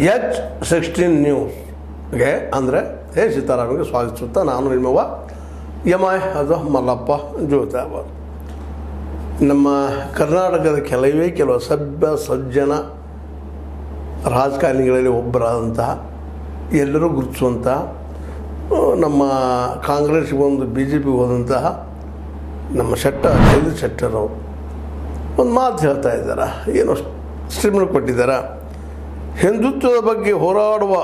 H16 ನ್ಯೂಸ್ಗೆ ಅಂದರೆ ಸೀತಾರಾಮನಿಗೆ ಸ್ವಾಗತಿಸುತ್ತಾ ನಾನು ನಿಮ್ಮವ ಎಮೈ ಅದು ಮಲ್ಲಪ್ಪ ಜೋತಾಬಾರ್. ನಮ್ಮ ಕರ್ನಾಟಕದ ಕೆಲವು ಸಭ್ಯ ಸಜ್ಜನ ರಾಜಕಾರಣಿಗಳಲ್ಲಿ ಒಬ್ಬರಾದಂತಹ ಎಲ್ಲರೂ ಗುರುತಿಸುವಂತಹ ನಮ್ಮ ಕಾಂಗ್ರೆಸ್ಗೆ ಒಂದು BJPಗೆ ಹೋದಂತಹ ನಮ್ಮ ಜಗದೀಶ್ ಶೆಟ್ಟರ್ ಅವರು ಒಂದು ಮಾತು ಹೇಳ್ತಾ ಇದ್ದಾರೆ. ಏನೋ ಸ್ಟೇಟ್ಮೆಂಟ್ ಕೊಟ್ಟಿದ್ದಾರೆ. ಹಿಂದುತ್ವದ ಬಗ್ಗೆ ಹೋರಾಡುವ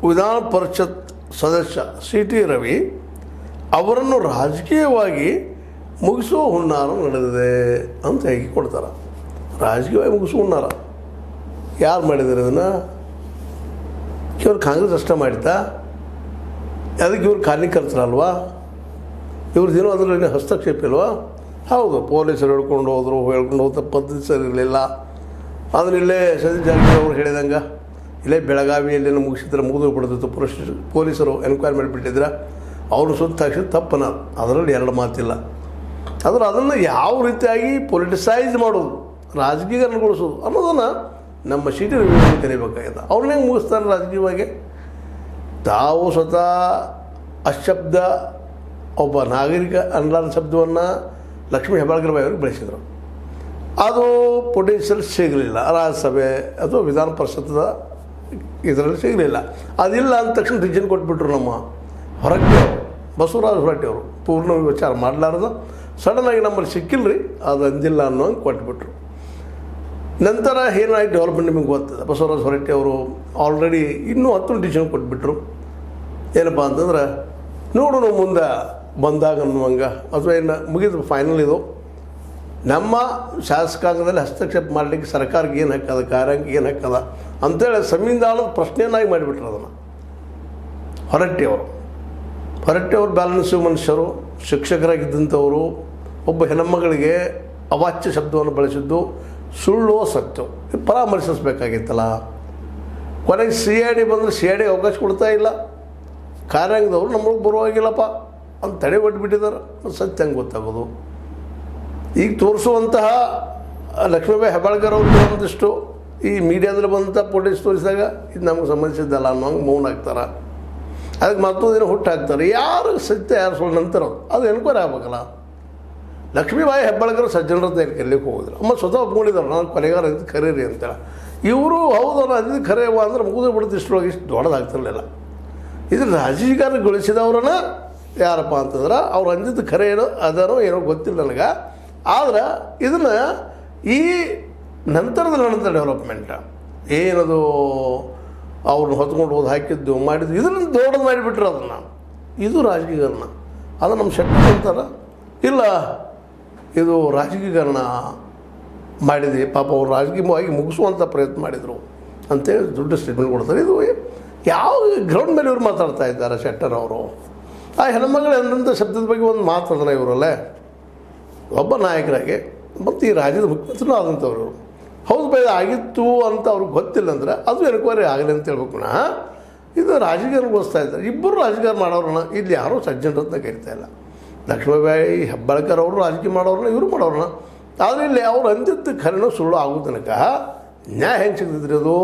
ವಿಧಾನ ಪರಿಷತ್ ಸದಸ್ಯ CT ರವಿ ಅವರನ್ನು ರಾಜಕೀಯವಾಗಿ ಮುಗಿಸುವ ಹುನ್ನಾರ ನಡೆದಿದೆ ಅಂತ ಹೇಗೆ ಕೊಡ್ತಾರೆ. ರಾಜಕೀಯವಾಗಿ ಮುಗಿಸುವ ಹುನ್ನಾರ ಯಾರು ಮಾಡಿದ್ದಾರೆ? ಅದನ್ನು ಇವ್ರು ಕಾಂಗ್ರೆಸ್ ಅಷ್ಟೇ ಮಾಡಿತಾ? ಅದಕ್ಕೆ ಇವ್ರು ಕಾರ್ಯಕರ್ತರಲ್ವಾ? ಇವ್ರದ್ದೇನೋ ಅದರಲ್ಲಿ ಹಸ್ತಕ್ಷೇಪ ಇಲ್ವಾ? ಹೌದು, ಪೊಲೀಸರು ಹೇಳ್ಕೊಂಡು ಹೋದ ಪದ್ಧತಿ ಸರಿ ಇರಲಿಲ್ಲ. ಅದನ್ನ ಇಲ್ಲೇ ಸತೀಶ್ ಜಾರಕಿಹೊಳಿ ಅವರು ಹೇಳಿದಂಗೆ ಇಲ್ಲೇ ಬೆಳಗಾವಿಯಲ್ಲಿ ಮುಗಿಸಿದ್ರೆ ಮುಗಿದು ಬಿಡ್ತಿತ್ತು. ಪೊಲೀಸರು ಎನ್ಕ್ವೈರಿ ಮಾಡಿಬಿಟ್ಟಿದ್ರೆ ಅವರು ಸುತ್ತ ಹಾಕಿದ್ರೆ ತಪ್ಪನ, ಅದರಲ್ಲಿ ಎರಡು ಮಾತಿಲ್ಲ. ಆದರೆ ಅದನ್ನು ಯಾವ ರೀತಿಯಾಗಿ ಪೊಲಿಟಿಸೈಸ್ ಮಾಡೋದು, ರಾಜಕೀಯಗೊಳಿಸೋದು ಅನ್ನೋದನ್ನು ನಮ್ಮ CT ರವಿ ಕಲಿಬೇಕಾಗಿದೆ. ಅವ್ರನ್ನ ಹೆಂಗೆ ಮುಗಿಸ್ತಾರೆ ರಾಜಕೀಯವಾಗಿ? ತಾವು ಸ್ವತಃ ಅಶಬ್ದ ಒಬ್ಬ ನಾಗರಿಕ ಅನ್ನಲಾದ ಶಬ್ದವನ್ನು ಲಕ್ಷ್ಮೀ ಹೆಬ್ಬಾಳ್ಕರ್ ಅವ್ರಿಗೆ ಬೆಳೆಸಿದರು. ಅದು ಪೊಟೆನ್ಷಿಯಲ್ ಸಿಗಲಿಲ್ಲ. ರಾಜ್ಯಸಭೆ ಅಥವಾ ವಿಧಾನ ಪರಿಷತ್ತದ ಇದರಲ್ಲಿ ಸಿಗಲಿಲ್ಲ. ಅದಿಲ್ಲ ಅಂದ ತಕ್ಷಣ ರೀಜನ್ ಕೊಟ್ಬಿಟ್ರು ನಮ್ಮ ಹೊರಟ್ಟಿ ಅವರು, ಬಸವರಾಜ ಹೊರಟ್ಟಿ ಅವರು. ಪೂರ್ಣ ವಿಚಾರ ಮಾಡಲಾರ್ದು ಸಡನ್ನಾಗಿ ನಮ್ಮಲ್ಲಿ ಸಿಕ್ಕಿಲ್ಲ ರೀ, ಅದು ಅಂದಿಲ್ಲ ಅನ್ನೋಂಗೆ ಕೊಟ್ಬಿಟ್ರು. ನಂತರ ಏನಾಗಿ ಡೆವಲಪ್ಮೆಂಟ್ ನಿಮಗೆ ಗೊತ್ತಿದೆ. ಬಸವರಾಜ ಹೊರಟ್ಟಿ ಅವರು ಆಲ್ರೆಡಿ ಇನ್ನೂ 10 ಡಿಸಿಷನ್ ಕೊಟ್ಬಿಟ್ರು. ಏನಪ್ಪ ಅಂತಂದ್ರೆ ನೋಡೋಣ ಮುಂದೆ ಬಂದಾಗ ಅನ್ನುವಂಗೆ, ಅಥವಾ ಏನು ಮುಗಿದು ಫೈನಲ್ ಇದು ನಮ್ಮ ಶಾಸಕಾಂಗದಲ್ಲಿ ಹಸ್ತಕ್ಷೇಪ ಮಾಡಲಿಕ್ಕೆ ಸರ್ಕಾರಕ್ಕೆ ಏನು ಹಾಕದ, ಕಾರ್ಯಾಂಗಕ್ಕೆ ಏನು ಹಾಕದ ಅಂಥೇಳಿ ಸಂವಿಧಾನದ ಪ್ರಶ್ನೆಯನ್ನಾಗಿ ಮಾಡಿಬಿಟ್ರು ಅದನ್ನು. ಹೊರಟ್ಟಿ ಅವರು ಬ್ಯಾಲೆನ್ಸ್ ಮನುಷ್ಯರು, ಶಿಕ್ಷಕರಾಗಿದ್ದಂಥವರು. ಒಬ್ಬ ಹೆಣ್ಣುಮಗಳಿಗೆ ಅವಾಚ್ಯ ಶಬ್ದವನ್ನು ಬಳಸಿದ್ದು ಸುಳ್ಳು ಸತ್ಯ ಪರಾಮರ್ಶಿಸಬೇಕಾಗಿತ್ತಲ್ಲ. ಕೊನೆಗೆ CID ಬಂದರೆ CID ಅವಕಾಶ ಕೊಡ್ತಾ ಇಲ್ಲ. ಕಾರ್ಯಾಂಗದವರು ನಮಗೆ ಬರುವಾಗಿಲ್ಲಪ್ಪ ಅಂತ ತಡೆ ಕೊಟ್ಬಿಟ್ಟಿದ್ದಾರೆ. ಸತ್ಯ ಹಂಗೆ ಗೊತ್ತಾಗೋದು? ಈಗ ತೋರಿಸುವಂತಹ ಲಕ್ಷ್ಮೀಬಾಯಿ ಹೆಬ್ಬಾಳ್ಕರ್ ಅವರು ಒಂದಿಷ್ಟು ಈ ಮೀಡಿಯಾದಲ್ಲಿ ಬಂದಂಥ ಫೋಟೇಜ್ ತೋರಿಸಿದಾಗ ಇದು ನಮಗೆ ಸಂಬಂಧಿಸಿದ್ದಲ್ಲ ಅನ್ನೋಂಗೆ ಮೌನ ಆಗ್ತಾರೆ. ಅದಕ್ಕೆ ಮತ್ತೊಂದು ದಿನ ಹುಟ್ಟು ಹಾಕ್ತಾರೆ. ಯಾರು ಸತ್ಯ ಯಾರು ಸುಳ್ಳು ನಂತರ ಅದು ಎನ್ಕ್ವೈರಿ ಆಗ್ಬೇಕಲ್ಲ. ಲಕ್ಷ್ಮೀಬಾಯಿ ಹೆಬ್ಬಾಳ್ಕರ್ ಸಜ್ಜನರದ್ದು ಎಲ್ಲಿಗೆ ಹೋಗಿದ್ರು. ಅಮ್ಮ ಸ್ವತಃ ಒಪ್ಕೊಂಡಿದ್ದಾರೆ, ನಾನು ಕೊಲೆಗಾರ ಅಂತ ಕರೀರಿ ಅಂತೇಳಿ. ಇವರು ಹೌದಲ್ಲ ಅದು ಖರೆಯವ ಅಂದ್ರೆ ಮುಗಿದು ಬಿಡುತ್ತೆ. ಇಷ್ಟರೊಳಗೆ ಇಷ್ಟು ದೊಡ್ಡದಾಗ್ತಿರಲಿಲ್ಲ. ಇದು ರಾಜಕೀಯಗೊಳಿಸಿದವ್ರನ್ನ ಯಾರಪ್ಪ ಅಂತಂದ್ರೆ ಅವ್ರು ಅಂದಿದ್ದು ಖರೆ ಏನೋ ಅದನೋ ಏನೋ ಗೊತ್ತಿಲ್ಲ ನನಗೆ. ಆದ್ರೆ ಇದನ್ನು ಈ ನಂತರದ ಡೆವಲಪ್ಮೆಂಟ್ ಏನದು ಅವ್ರನ್ನ ಹೊತ್ಕೊಂಡು ಹೋದು ಹಾಕಿದ್ದು ಮಾಡಿದ್ದು ಇದನ್ನು ದೊಡ್ಡದು ಮಾಡಿಬಿಟ್ರು. ಅದನ್ನು ಇದು ರಾಜಕೀಕರಣ. ಅದು ನಮ್ಮ ಶೆಟ್ಟರ್ ಅಂತಾರೆ ಇಲ್ಲ ಇದು ರಾಜಕೀಕರಣ ಮಾಡಿದೆ, ಪಾಪ ಅವ್ರು ರಾಜಕೀಯವಾಗಿ ಮುಗಿಸುವಂಥ ಪ್ರಯತ್ನ ಮಾಡಿದರು ಅಂತೇಳಿ ದೊಡ್ಡ ಸ್ಟೇಟ್ಮೆಂಟ್ ಕೊಡ್ತಾರೆ. ಇದು ಯಾವ ಗ್ರೌಂಡ್ ಮೇಲೆ ಇವ್ರು ಮಾತಾಡ್ತಾ ಇದ್ದಾರೆ ಶೆಟ್ಟರ್ ಅವರು? ಆ ಹೆಣ್ಮಗಳು ಎಂದಂಥ ಶಬ್ದದ ಬಗ್ಗೆ ಒಂದು ಮಾತಾಡಿದ್ರೆ ಇವರಲ್ಲೇ ಒಬ್ಬ ನಾಯಕರಾಗಿ ಮತ್ತು ಈ ರಾಜ್ಯದ ಮುಖ್ಯಮಂತ್ರಿನೂ ಆದಂಥವ್ರು. ಹೌದು ಬೈ ಆಗಿತ್ತು ಅಂತ ಅವ್ರಿಗೆ ಗೊತ್ತಿಲ್ಲ ಅಂದರೆ ಅದು ಎನ್ಕ್ವೈರಿ ಆಗಲಿ ಅಂತ ಹೇಳ್ಬೇಕು. ಇದು ರಾಜಕೀಯಗೊಳಿಸ್ತಾ ಇದ್ದಾರೆ. ಇಬ್ಬರು ರಾಜಕೀಯ ಮಾಡೋರನ್ನ ಇಲ್ಲಿ ಯಾರೂ ಸಜ್ಜನರನ್ನ ಕರಿತಾ ಇಲ್ಲ. ಲಕ್ಷ್ಮೀಬಾಯಿ ಹೆಬ್ಬಾಳ್ಕರ್ ಅವರು ರಾಜಕೀಯ ಮಾಡೋರನ್ನ ಇವರು ಮಾಡೋರನ್ನ. ಆದರೆ ಇಲ್ಲಿ ಅವ್ರು ಅಂದಿದ್ದು ಖರೇನೋ ಸುಳ್ಳು ಆಗೋ ತನಕ ನ್ಯಾಯ ಹೆಂಗೆ ಸಿಗ್ತಿದ್ರಿ? ಅದು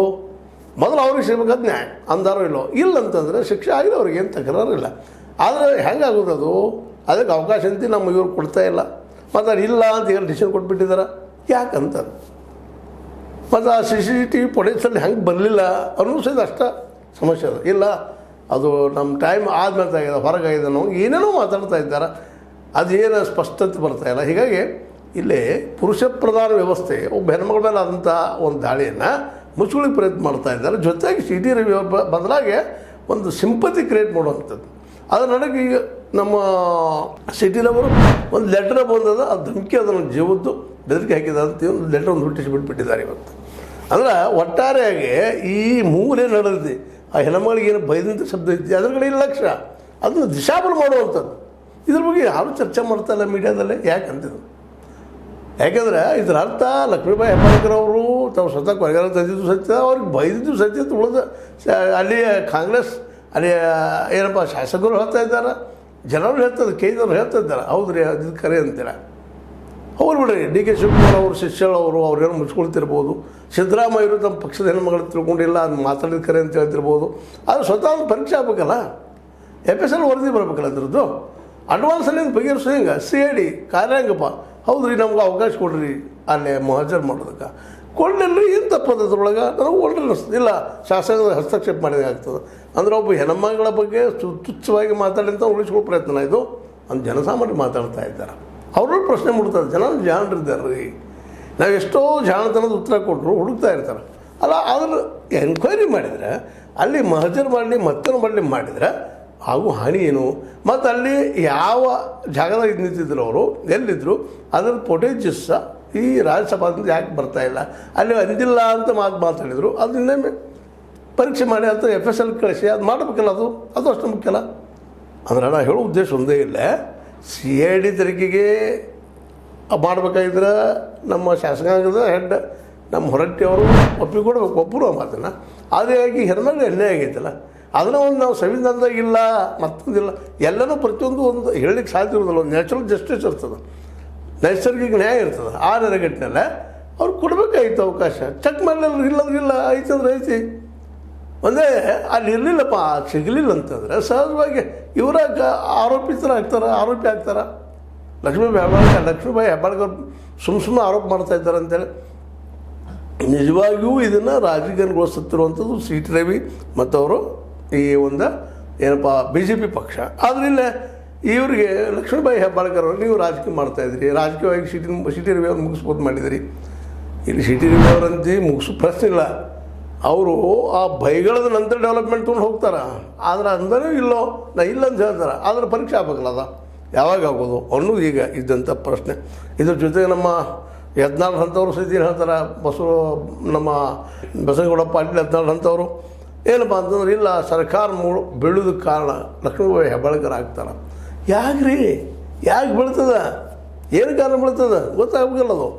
ಮೊದಲು ಅವ್ರಿಗೆ ಸಿಗಬೇಕಾದ ನ್ಯಾಯ ಅಂದಾರೋ ಇಲ್ಲೋ ಇಲ್ಲ ಅಂತಂದರೆ ಶಿಕ್ಷೆ ಆಗಿದೆ, ಅವ್ರಿಗೆ ಏನು ತಕರಾರಿಲ್ಲ. ಆದರೆ ಹೆಂಗಾಗೋದು ಅದು? ಅದಕ್ಕೆ ಅವಕಾಶ ಅಂತ ನಮ್ಮ ಇವ್ರು ಕೊಡ್ತಾ ಇಲ್ಲ. ಮತ್ತು ಅದು ಇಲ್ಲ ಅಂತ ಹೇಳಿ ಡಿಸಿಷನ್ ಕೊಟ್ಬಿಟ್ಟಿದ್ದಾರೆ. ಯಾಕಂತಾರೆ? ಮತ್ತು ಆ CCTV ಫುಟೇಜಲ್ಲಿ ಹೆಂಗೆ ಬರಲಿಲ್ಲ ಅನ್ನೋ ಸಹಿತ ಅಷ್ಟ ಸಮಸ್ಯೆ ಅದು. ಇಲ್ಲ ಅದು ನಮ್ಮ ಟೈಮ್ ಆದ್ಮೇಲೆ ಆಗಿದೆ, ಹೊರಗಾಗಿದೆ ಅನ್ನೋ ಏನೇನೋ ಮಾತಾಡ್ತಾ ಇದ್ದಾರೆ. ಅದೇನು ಸ್ಪಷ್ಟತೆ ಬರ್ತಾಯಿಲ್ಲ. ಹೀಗಾಗಿ ಇಲ್ಲಿ ಪುರುಷ ಪ್ರಧಾನ ವ್ಯವಸ್ಥೆ ಒಬ್ಬ ಹೆಣ್ಮಗಳ ಮೇಲೆ ಆದಂಥ ಒಂದು ದಾಳಿಯನ್ನು ಮುಚ್ಚುಳಿಗೆ ಪ್ರಯತ್ನ ಮಾಡ್ತಾ ಇದ್ದಾರೆ. ಜೊತೆಗೆ CT ರವಿ ಬದಲಾಗಿ ಒಂದು ಸಿಂಪತಿ ಕ್ರಿಯೇಟ್ ಮಾಡುವಂಥದ್ದು. ಅದು ನನಗೆ ಈಗ ನಮ್ಮ ಸಿಟಿಲವರು ಒಂದು ಲೆಟ್ರ್ ಬಂದದ, ಅದು ಧಮಕಿ ಅದನ್ನು ಜೀವದ್ದು ಬೆದರಿಕೆ ಹಾಕಿದ ಅಂತ ಒಂದು ಲೆಟ್ರ್ ಒಂದು ಹುಟ್ಟಿಸಿಬಿಟ್ಬಿಟ್ಟಿದ್ದಾರೆ ಇವತ್ತು. ಅಂದ್ರೆ ಒಟ್ಟಾರೆಯಾಗಿ ಈ ಮೂಲೆ ನಡೆದಿದೆ. ಆ ಹೆಣ್ಮಗಳಿಗೆ ಏನು ಬೈದಂಥ ಶಬ್ದ ಐತಿ ಅದ್ರ ಕಡೆ ಲಕ್ಷ್ಯ ಅದನ್ನು ದಿಶಾಬಲು ಮಾಡುವಂಥದ್ದು. ಇದ್ರ ಬಗ್ಗೆ ಯಾರೂ ಚರ್ಚೆ ಮಾಡ್ತಾಯಿಲ್ಲ ಮೀಡಿಯಾದಲ್ಲೇ. ಯಾಕಂತಿದ್ರು? ಯಾಕೆಂದರೆ ಇದರ ಅರ್ಥ ಲಕ್ಷ್ಮೀಬಾಯಿ ಹೆಬ್ಬಾಳ್ಕರ್ ಅವರು ತಾವು ಸ್ವತಃ ಕೊಲೆಗಾರ ತಂದಿದ್ದು ಸತ್ಯ, ಅವ್ರಿಗೆ ಬೈದಿದ್ದು ಸತ್ಯ. ಉಳಿದ ಅಲ್ಲಿ ಕಾಂಗ್ರೆಸ್ ಅಲ್ಲಿ ಏನಪ್ಪ ಶಾಸಕರು ಹೇಳ್ತಾ ಇದ್ದಾರೆ, ಜನರು ಹೇಳ್ತಾರೆ, ಕೇಂದ್ರವ್ರು ಹೇಳ್ತಾ ಇದ್ದಾರೆ. ಹೌದು ರೀ ಅದು ಖರೆ ಅಂತೀರ. ಅವ್ರು ಬಿಡ್ರಿ DK ಶಿವಕುಮಾರ್ ಅವರು ಶಿಷ್ಯಳವರು ಅವ್ರೇನು ಮುಚ್ಕೊಳ್ತಿರ್ಬೋದು. ಸಿದ್ದರಾಮಯ್ಯರು ತಮ್ಮ ಪಕ್ಷದ ಹೆಣ್ಮಗಳು ತಿಳ್ಕೊಂಡಿಲ್ಲ ಅದು ಮಾತಾಡಿದ ಕರೆ ಅಂತ ಹೇಳ್ತಿರ್ಬೋದು. ಆದರೆ ಸ್ವತಃ ಒಂದು ಪರೀಕ್ಷೆ ಆಗ್ಬೇಕಲ್ಲ, FSL ವರದಿ ಬರಬೇಕಲ್ಲ ಅದ್ರದ್ದು. ಅಡ್ವಾನ್ಸಲ್ಲಿ ಬಗೆಹರಿಸೋ ಹಿಂಗೆ CID ಕಾರ್ಯಾಂಗಪ್ಪ ಹೌದು ರೀ ನಮ್ಗೆ ಅವಕಾಶ ಕೊಡ್ರಿ ಅಲ್ಲೇ ಮಹಜರ್ ಮಾಡೋದಕ್ಕೆ ಕೊಡಲಿಲ್ಲ ಏನು ತಪ್ಪದ ಅದ್ರೊಳಗೆ ನನಗೆ ಒಳ್ಳೆ ಅನಿಸ್ತದೆ. ಇಲ್ಲ ಶಾಸನದ ಹಸ್ತಕ್ಷೇಪ ಮಾಡಿದಾಗ ಆಗ್ತದೆ ಅಂದರೆ ಒಬ್ಬ ಹೆಣ್ಮಗಳ ಬಗ್ಗೆ ತುಚ್ಛವಾಗಿ ಮಾತಾಡಿದಂಥ ಉಳಿಸ್ಕೊಳ್ಳೋ ಪ್ರಯತ್ನ ಇದು ಅಂತ ಜನಸಾಮಾನ್ಯರು ಮಾತಾಡ್ತಾ ಇದ್ದಾರೆ. ಅವ್ರಲ್ಲಿ ಪ್ರಶ್ನೆ ಮೂಡ್ತಾರೆ, ಜನ ಜಾಣರಿದ್ದಾರೆ ರೀ, ನಾವು ಎಷ್ಟೋ ಜಾಣತನದ ಉತ್ತರ ಕೊಟ್ಟರು ಹುಡುಕ್ತಾ ಇರ್ತಾರೆ. ಅಲ್ಲ ಅದ್ರ ಎನ್ಕ್ವೈರಿ ಮಾಡಿದರೆ ಅಲ್ಲಿ ಮಹಜರ್ ಮಾಡಲಿ ಮತ್ತೊಂದು ಮಾಡಲಿ ಮಾಡಿದರೆ ಹಾಗೂ ಹಾನಿ ಏನು, ಮತ್ತು ಅಲ್ಲಿ ಯಾವ ಜಾಗದಾಗ ನಿಂತಿದ್ರು ಅವರು ಎಲ್ಲಿದ್ದರು ಅದರ ಫೋಟೇಜಸ್ ಈ ರಾಜ್ಯಸಭಾದಿಂದ ಯಾಕೆ ಬರ್ತಾಯಿಲ್ಲ, ಅಲ್ಲಿ ಅಂದಿಲ್ಲ ಅಂತ ಮಾತಾಡಿದರು. ಅದು ಇನ್ನೊಮ್ಮೆ ಪರೀಕ್ಷೆ ಮಾಡಿ ಅಂತ FSL ಕಳಿಸಿ ಅದು ಮಾಡಬೇಕಲ್ಲ, ಅದು ಅಷ್ಟು ಮುಖ್ಯ ಅಲ್ಲ. ಅಂದ್ರೆ ನಾನು ಹೇಳೋ ಉದ್ದೇಶ ಒಂದೇ ಇಲ್ಲ, CID ತನಿಖೆಗೆ ಮಾಡಬೇಕಾಗಿದ್ರೆ ನಮ್ಮ ಶಾಸಕಾಂಗದ ಹೆಡ್ ನಮ್ಮ ಹೊರಟ್ಟಿಯವರು ಒಪ್ಪಿಕೊಡ್ಬೇಕು, ಒಬ್ಬರು ಆ ಮಾತನ್ನು. ಆದರೆ ಆಗಿ ಹೆಣ್ಮಗಳು ಅನ್ಯಾಯ ಆಗೈತಲ್ಲ, ಅದನ್ನು ಒಂದು ನಾವು ಸಂವಿಧಾನದಾಗಿಲ್ಲ ಮತ್ತೊಂದಿಲ್ಲ ಎಲ್ಲನೂ ಪ್ರತಿಯೊಂದು ಒಂದು ಹೇಳಲಿಕ್ಕೆ ಸಾಧ್ಯ ಇರೋದಿಲ್ಲ. ಒಂದು ನ್ಯಾಚುರಲ್ ಜಸ್ಟಿಸ್ ಇರ್ತದೆ, ನೈಸರ್ಗಿಕ ನ್ಯಾಯ ಇರ್ತದೆ. ಆ ನೆಲೆಗಟ್ಟಿನಲ್ಲೇ ಅವ್ರು ಕೊಡಬೇಕಾಗಿತ್ತು ಅವಕಾಶ. ಚೆಕ್ ಮಾಡಲಿಲ್ಲ, ಇಲ್ಲದ್ರಿಲ್ಲ, ಐತಂದ್ರೆ ಐತಿ. ಒಂದೇ ಅಲ್ಲಿ ಇರಲಿಲ್ಲಪ್ಪ ಸಿಗಲಿಲ್ಲ ಅಂತಂದರೆ ಸಹಜವಾಗಿ ಇವರ ಆರೋಪಿ ಆಗ್ತಾರೆ. ಲಕ್ಷ್ಮೀಬಾಯಿ ಹೆಬ್ಬಾಳ್ಕರ್ ಸುಮ್ಮನೆ ಆರೋಪ ಮಾಡ್ತಾಯಿದ್ದಾರೆ ಅಂತೇಳಿ ನಿಜವಾಗಿಯೂ ಇದನ್ನು ರಾಜಕೀಯಗೊಳಿಸುತ್ತಿರುವಂಥದ್ದು CT ರವಿ ಮತ್ತು ಅವರು ಈ ಒಂದು ಏನಪ್ಪ BJP ಪಕ್ಷ. ಆದರೆ ಇಲ್ಲ ಇವರಿಗೆ ಲಕ್ಷ್ಮೀಬಾಯಿ ಹೆಬ್ಬಾಳ್ಕರ್ ಅವರು ನೀವು ರಾಜಕೀಯ ಮಾಡ್ತಾಯಿದ್ರಿ, ರಾಜಕೀಯವಾಗಿ CT ರವಿ ಅವ್ರು ಮುಗಿಸ್ಬೋದು ಮಾಡಿದಿರಿ. ಇಲ್ಲಿ CT ರವಿ ಅವರಂತೆ ಮುಗಿಸೋ ಪ್ರಶ್ನೆ ಇಲ್ಲ. ಅವರು ಆ ಬೈಗಳದ ನಂತರ ಡೆವಲಪ್ಮೆಂಟ್ ತೊಗೊಂಡು ಹೋಗ್ತಾರೆ. ಆದರೆ ಅಂದರೆ ಇಲ್ಲೋ ನಾ ಇಲ್ಲ ಅಂತ ಹೇಳ್ತಾರೆ. ಆದರೆ ಪರೀಕ್ಷೆ ಆಗಬೇಕಲ್ಲ, ಅದು ಯಾವಾಗ ಆಗೋದು ಅನ್ನೋದು ಈಗ ಇದ್ದಂಥ ಪ್ರಶ್ನೆ. ಇದ್ರ ಜೊತೆಗೆ ನಮ್ಮ ಯತ್ನಾಳ್ ಅಂಥವ್ರು ಸಹಿತ ಏನು ಹೇಳ್ತಾರೆ, ನಮ್ಮ ಬಸವನಗೌಡ ಪಾಟೀಲ್ ಯತ್ನಾಳ್ ಅಂಥವ್ರು ಏನಪ್ಪ ಅಂತಂದ್ರೆ ಇಲ್ಲ ಸರ್ಕಾರ ಬೀಳೋದಕ್ಕೆ ಕಾರಣ ಲಕ್ಷ್ಮೀಬಾಯಿ ಹೆಬ್ಬಾಳ್ಕರ್ ಆಗ್ತಾರೆ. ಯಾಕೆ ಬೀಳ್ತದೆ, ಏನು ಕಾರಣ ಬೀಳ್ತದೆ ಗೊತ್ತಾಗಬೇಕಲ್ಲ. ಅದು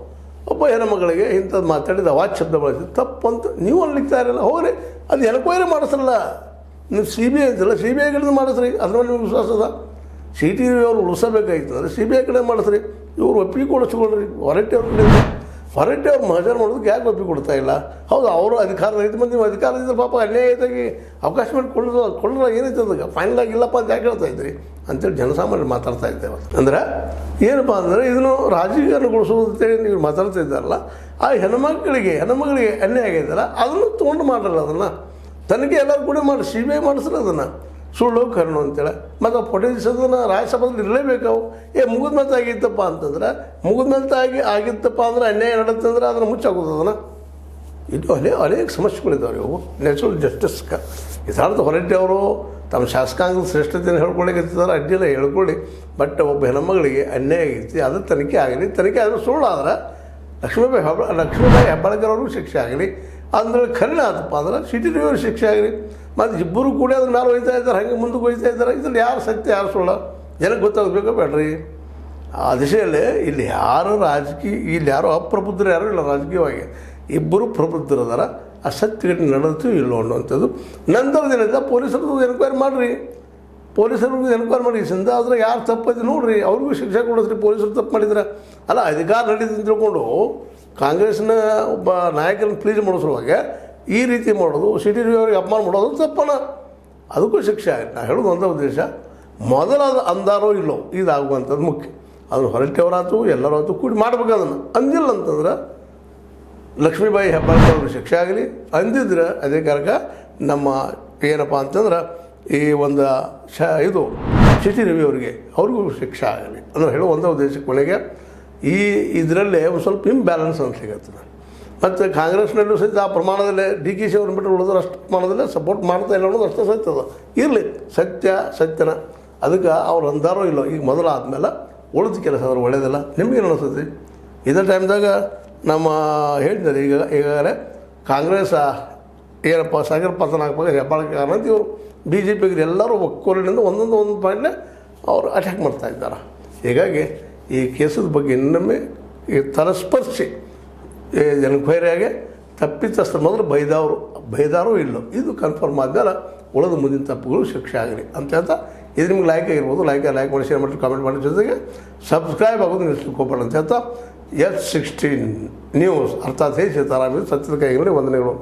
ಒಬ್ಬ ಹೆಣ್ಮಗಳಿಗೆ ಇಂಥದ್ದು ಮಾತಾಡಿದ ಅವಾಜ್ ಶಬ್ದ ಬಳಸಿದ್ದು ತಪ್ಪು ಅಂತ ನೀವು ಅನ್ಲಿಕ್ತಾ ಇರಲ್ಲ. ಹೋಗ್ರಿ ಅದು ಎನ್ಕ್ವೈರಿ ಮಾಡಿಸ್ರಲ್ಲ, ನೀವು CBI ಅಂತಿಲ್ಲ, CBI ಕಡೆದು ಮಾಡಿಸ್ರಿ. ಅದ್ರ ಮೇಲೆ ನಿಮ್ಗೆ ವಿಶ್ವಾಸ ಅದ. CT ರವಿ ಅವ್ರು ಉಳಿಸಬೇಕಾಗಿತ್ತು ಅಂದರೆ CBI ಕಡೆ ಮಾಡಿಸ್ರಿ. ಇವರು ಒಪ್ಪಿಗೆ ಕೊಡಿಸ್ಕೊಳ್ರಿ. ಹೊರಟ್ಟಿ ಅವ್ರು ಮಹಜರ್ ಮಾಡೋದಕ್ಕೆ ಯಾಕೆ ಒಪ್ಪಿಗೆ ಕೊಡ್ತಾ ಇಲ್ಲ? ಹೌದು ಅವರು ಅಧಿಕಾರ ರೈತ ಮಂದಿ ಅಧಿಕಾರ ಇದ್ರೆ ಪಾಪ ಅನ್ಯಾಯವಾಗಿ ಅವಕಾಶ ಮಾಡಿ ಕೊಳ್ಳೋದ್ರ ಏನೈತೆ ಅದಕ್ಕೆ ಫೈನಲ್ ಆಗಿಲ್ಲಪ್ಪ ಅಂತ ಯಾಕೆ ಹೇಳ್ತಾ ಇದ್ರಿ ಅಂತೇಳಿ ಜನಸಾಮಾನ್ಯರು ಮಾತಾಡ್ತಾ ಇದ್ದೇವೆ. ಅಂದ್ರೆ ಏನಪ್ಪ ಅಂದರೆ ಇದನ್ನು ರಾಜಕೀಯಗೊಳಿಸೋದಂತೇಳಿ ನೀವು ಮಾತಾಡ್ತಾ ಇದ್ದಾರಲ್ಲ, ಆ ಹೆಣ್ಮಗಳಿಗೆ ಅನ್ಯಾಯ ಆಗಿದ್ದಲ್ಲ ಅದನ್ನು ತೊಗೊಂಡು ಮಾಡಲ್ಲ. ಅದನ್ನು ತನಗೆ ಎಲ್ಲರೂ ಕೂಡ ಮಾಡಿ CBI ಮಾಡಿಸ್ರಿ ಅದನ್ನು ಸುಳ್ಳು ಕರ್ಣು ಅಂತೇಳಿ. ಮತ್ತು ಫೋಟೇಜಸ್ ಅದನ್ನು ರಾಜ್ಯಸಭಾದಲ್ಲಿ ಇರಲೇಬೇಕು. ಮುಗಿದ ಮೇಲೆ ಆಗಿತ್ತಪ್ಪ ಅಂತಂದ್ರೆ ಆಗಿತ್ತಪ್ಪ ಅಂದ್ರೆ ಅನ್ಯಾಯ ನಡೆತ್ತಂದ್ರೆ ಅದನ್ನು ಮುಚ್ಚಾಕೋದು. ಅದನ್ನು ಇದು ಅನೇಕ ಸಮಸ್ಯೆಗಳಿದ್ದಾವೆ. ಇವು ನ್ಯಾಚುರಲ್ ಜಸ್ಟಿಸ್ಗೆ ಯಥಾರ್ಥ ಹೊರಟ್ಟಿ ಅವರು ತಮ್ಮ ಶಾಸಕಾಂಗದ ಶ್ರೇಷ್ಠತೆಯನ್ನು ಹೇಳ್ಕೊಳ್ಳಿಕ್ಕಿದ್ದಾರೆ, ಅಡ್ಡಿಲ್ಲ ಹೇಳ್ಕೊಳ್ಳಿ. ಬಟ್ ಒಬ್ಬ ಹೆಣ್ಮಗಳಿಗೆ ಅನ್ಯಾಯ ಆಗೈತಿ, ಅದು ತನಿಖೆ ಆಗಲಿ. ತನಿಖೆ ಆದರೂ ಸುಳ್ಳು ಆದ್ರೆ ಲಕ್ಷ್ಮೀಬಾಯಿ ಹೆಬ್ಬಾಳ್ಕರ್ ಅವ್ರಿಗೂ ಶಿಕ್ಷೆ ಆಗಲಿ. ಅಂದ್ರೆ ಖರೀನ ಆತಪ್ಪ ಅಂದ್ರೆ CT ರವಿ ಅವ್ರಿಗೆ ಶಿಕ್ಷೆ ಆಗಲಿ. ಮತ್ತು ಇಬ್ಬರು ಕೂಡ ಅದ್ರ ಮೇಲೆ ಹೋಗ್ತಾ ಇದ್ದಾರೆ, ಹಾಗೆ ಮುಂದಕ್ಕೆ ಹೋಗ್ತಾ ಇದ್ದಾರೆ. ಇದ್ರಲ್ಲಿ ಯಾರು ಸತ್ಯ ಯಾರು ಸುಳ್ಳು ಜನಕ್ಕೆ ಗೊತ್ತಾಗಬೇಕೋ ಬೇಡ್ರಿ. ಆ ದಿಶೆಯಲ್ಲಿ ಇಲ್ಲಿ ಯಾರು ಅಪ್ರಬುದ್ಧರು ಯಾರೂ ಇಲ್ಲ ರಾಜಕೀಯವಾಗಿ. ಇಬ್ಬರು ಪ್ರಬುದ್ಧರದಾರ. ಆ ಸತ್ಯಘಟನೆ ನಡೆದು ಇಲ್ಲೋ ಅನ್ನುವಂಥದ್ದು ನಂತರ ದಿನದಿಂದ ಪೊಲೀಸರು ಎನ್ಕ್ವೈರಿ ಮಾಡಿರಿ. ಸಿಂಧ ಆದರೆ ಯಾರು ತಪ್ಪೈತೆ ನೋಡಿರಿ, ಅವ್ರಿಗೂ ಶಿಕ್ಷೆ ಕೊಡಿಸ್ರಿ. ಪೊಲೀಸರು ತಪ್ಪು ಮಾಡಿದ್ರೆ ಅಲ್ಲ ಅಧಿಕಾರ ನಡೀತು ಅಂತ ತಿಳ್ಕೊಂಡು ಕಾಂಗ್ರೆಸ್ನ ಒಬ್ಬ ನಾಯಕರನ್ನು ಪ್ಲೀಸ್ ಮಾಡಿಸುವಾಗ ಈ ರೀತಿ ಮಾಡೋದು, CT ರವಿ ಅವ್ರಿಗೆ ಅಪಮಾನ ಮಾಡೋದು ತಪ್ಪನ, ಅದಕ್ಕೂ ಶಿಕ್ಷೆ ಆಗುತ್ತೆ. ನಾ ಹೇಳೋದು ಒಂದೇ ಉದ್ದೇಶ, ಮೊದಲು ಅದು ಅಂದಾರೋ ಇಲ್ಲೋ ಇದಾಗುವಂಥದ್ದು ಮುಖ್ಯ. ಅದನ್ನು ಹೊರಟ್ಟಿಯವರಾಯ್ತು ಎಲ್ಲರೂ ಕೂಡಿ ಮಾಡ್ಬೇಕು. ಅದನ್ನು ಅಂದಿಲ್ಲ ಅಂತಂದ್ರೆ ಲಕ್ಷ್ಮೀಬಾಯಿ ಹೆಬ್ಬಾಳ್ಕರ್ ಅವ್ರಿಗೆ ಶಿಕ್ಷೆ ಆಗಲಿ, ಅಂದಿದ್ರೆ ಅದೇ ಕಾರಕ ನಮ್ಮ ಏನಪ್ಪ ಅಂತಂದ್ರೆ ಈ ಒಂದು ಇದು CT ರವಿ ಅವ್ರಿಗೂ ಶಿಕ್ಷೆ ಆಗಲಿ ಅಂದ್ರೆ ಹೇಳೋ ಒಂದೇ ಉದ್ದೇಶಕ್ಕೆ ಕೊನೆಗೆ ಇದರಲ್ಲೇ ಒಂದು ಸ್ವಲ್ಪ ಇಂಬ್ಯಾಲೆನ್ಸ್ ಅಂತ ಸಿಗುತ್ತೆ. ಮತ್ತು ಕಾಂಗ್ರೆಸ್ನಲ್ಲೂ ಸಹಿತ ಆ ಪ್ರಮಾಣದಲ್ಲೇ DKಶಿ ಅವ್ರನ್ನ ಬಿಟ್ಟು ಉಳಿದ್ರೆ ಅಷ್ಟು ಪ್ರಮಾಣದಲ್ಲೇ ಸಪೋರ್ಟ್ ಮಾಡ್ತಾ ಇಲ್ಲ ಅನ್ನೋದು ಅಷ್ಟೇ ಸತ್ಯ ಅದ. ಇರಲಿ ಸತ್ಯನ ಅದಕ್ಕೆ ಅವ್ರು ಅಂದಾರೋ ಇಲ್ಲೋ ಈಗ ಮೊದಲಾದ್ಮೇಲೆ ಉಳಿದ ಕೆಲಸ ಆದ್ರೆ ಒಳ್ಳೆಯದಿಲ್ಲ. ನಿಮಗೇನು ಅನಿಸ್ತೈತಿ? ಇದೇ ಟೈಮ್ದಾಗ ನಮ್ಮ ಹೇಳಿದ್ದಾರೆ ಈಗಾಗಲೇ ಕಾಂಗ್ರೆಸ್ ಏನಪ್ಪ ಸಾಗರ ಪತನ ಹಾಕ್ಬೇಕು ಹೆಬ್ಬಾಳ್ಕರ್ ಅಂತ ಇವರು BJPಗೆ ಎಲ್ಲರೂ ಒಕ್ಕೋಲಿನಿಂದ ಒಂದು ಪಾಯಿಂಟ್ನೇ ಅವರು ಅಟ್ಯಾಕ್ ಮಾಡ್ತಾ ಇದ್ದಾರೆ. ಹೀಗಾಗಿ ಈ ಕೇಸದ ಬಗ್ಗೆ ಇನ್ನೊಮ್ಮೆ ಈ ತರಸ್ಪರ್ಶಿ ಎನ್ಕ್ವೈರಿಯಾಗೆ ತಪ್ಪಿತಸ್ಥ ಮೊದಲು ಬೈದಾರೋ ಇಲ್ಲೋ ಇದು ಕನ್ಫರ್ಮ್ ಆದ್ಮೇಲೆ ಉಳಿದ ಮುಂದಿನ ತಪ್ಪುಗಳು ಶಿಕ್ಷೆ ಆಗಲಿ ಅಂತ ಹೇಳ್ತಾ ಇದು ನಿಮ್ಗೆ ಲೈಕ್ ಆಗಿರ್ಬೋದು. ಲೈಕ್ ಮಾಡಿ, ಶೇರ್ ಮಾಡಿ, ಕಾಮೆಂಟ್ ಮಾಡಿ, ಜೊತೆಗೆ ಸಬ್ಸ್ಕ್ರೈಬ್ ಆಗೋದು ನಿಲ್ಲಿಸ್ಲಿಕ್ಕೆ ಹೋಗ್ಬೇಡ ಅಂತ ಹೇಳ್ತಾ S16 ನ್ಯೂಸ್ ಅರ್ಥಾತ್ ಹೇ ಸೀತಾರಾಮ ಸತ್ಯದ ಕೈಗಳಿಗೆ ವಂದನೆಗಳು.